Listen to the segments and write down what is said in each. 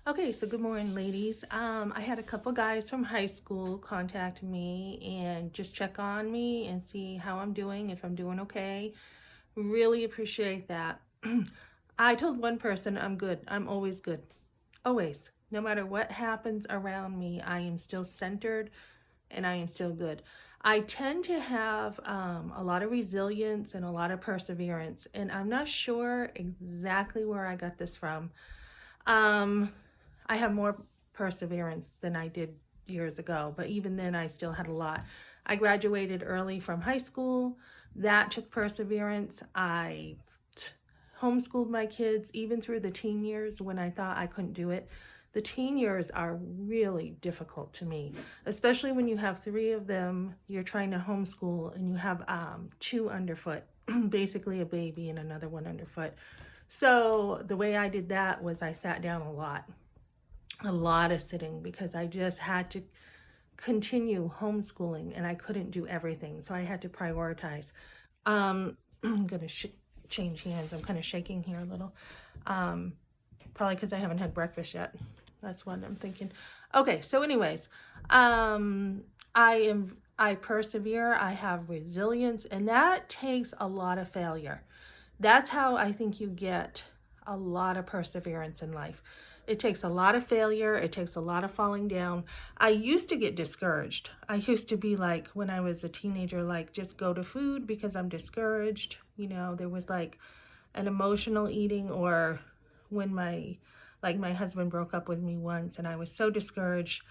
Okay, so good morning, ladies. I had a couple guys from high school contact me and just check on me and see how I'm doing, if I'm doing okay. Really appreciate that. I told one person I'm good. I'm always good. Always. No matter what happens around me, I am still centered and I am still good. I tend to have a lot of resilience and a lot of perseverance, and I'm not sure exactly where I got this from. Um, I have more perseverance than I did years ago, but even then, I still had a lot. I graduated early from high school. That took perseverance. I homeschooled my kids even through the teen years when I thought I couldn't do it. The teen years are really difficult to me, especially when you have three of them, you're trying to homeschool and you have two underfoot, basically a baby and another one underfoot. So the way I did that was I sat down a lot of sitting because I just had to continue homeschooling and I couldn't do everything. So I had to prioritize. I'm going to change hands. I'm kind of shaking here a little. Probably because I haven't had breakfast yet. That's what I'm thinking. Okay, so anyways, I persevere, I have resilience, and that takes a lot of failure. That's how I think you get a lot of perseverance in life. It takes a lot of failure, it takes a lot of falling down. I used to get discouraged. I used to be like, when I was a teenager, like, just go to food because I'm discouraged. There was like an emotional eating, or when my husband broke up with me once and I was so discouraged.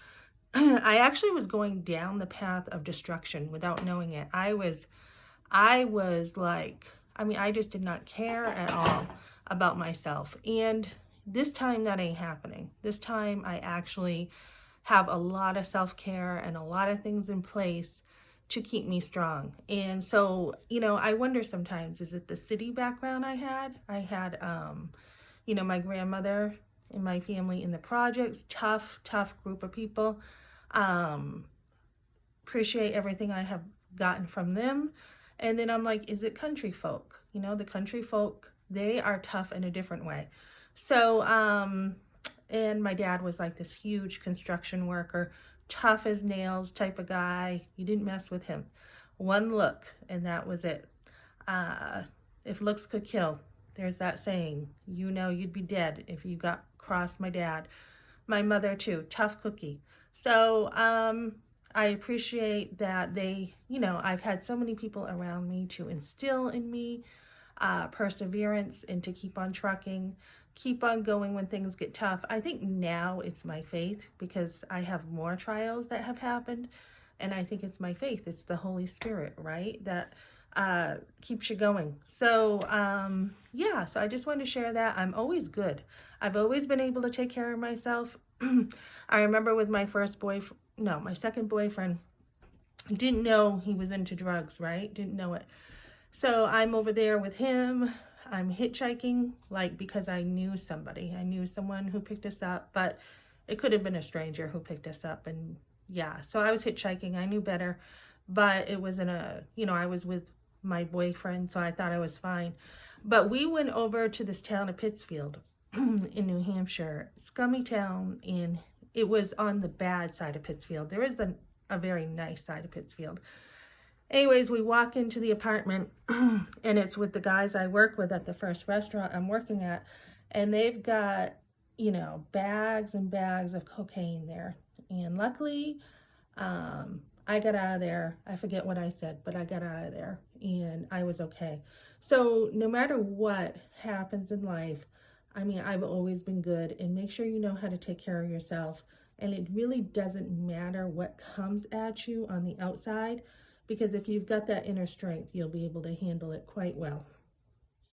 I actually was going down the path of destruction without knowing it. I was like, I just did not care at all about myself. And this time that ain't happening. This time I actually have a lot of self-care and a lot of things in place to keep me strong. And so, I wonder sometimes, is it the city background I had? My grandmother and my family in the projects, tough group of people. Um, Appreciate everything I have gotten from them. And then I'm like, is it country folk? The country folk, they are tough in a different way. So, and my dad was like this huge construction worker, tough as nails type of guy. You didn't mess with him. One look, and that was it. Uh, if looks could kill, there's that saying, you'd be dead if you got crossed my dad. My mother too, tough cookie. So, I appreciate that I've had so many people around me to instill in me perseverance and to keep on trucking, keep on going when things get tough. I think now it's my faith because I have more trials that have happened. And I think it's my faith. It's the Holy Spirit, right? That keeps you going. So, yeah, so I just wanted to share that. I'm always good. I've always been able to take care of myself. I remember with my my second boyfriend, didn't know he was into drugs, right? Didn't know it. So I'm over there with him. I'm hitchhiking, like, because I knew somebody. I knew someone who picked us up, but it could have been a stranger who picked us up. And yeah, so I was hitchhiking. I knew better, but it wasn't I was with my boyfriend, so I thought I was fine. But we went over to this town of Pittsfield in New Hampshire, scummy town, and it was on the bad side of Pittsfield. There is a very nice side of Pittsfield. Anyways, we walk into the apartment and it's with the guys I work with at the first restaurant I'm working at. And they've got, bags and bags of cocaine there. And luckily, I got out of there. I forget what I said, but I got out of there and I was okay. So no matter what happens in life, I've always been good, and make sure you know how to take care of yourself. And it really doesn't matter what comes at you on the outside, because if you've got that inner strength, you'll be able to handle it quite well.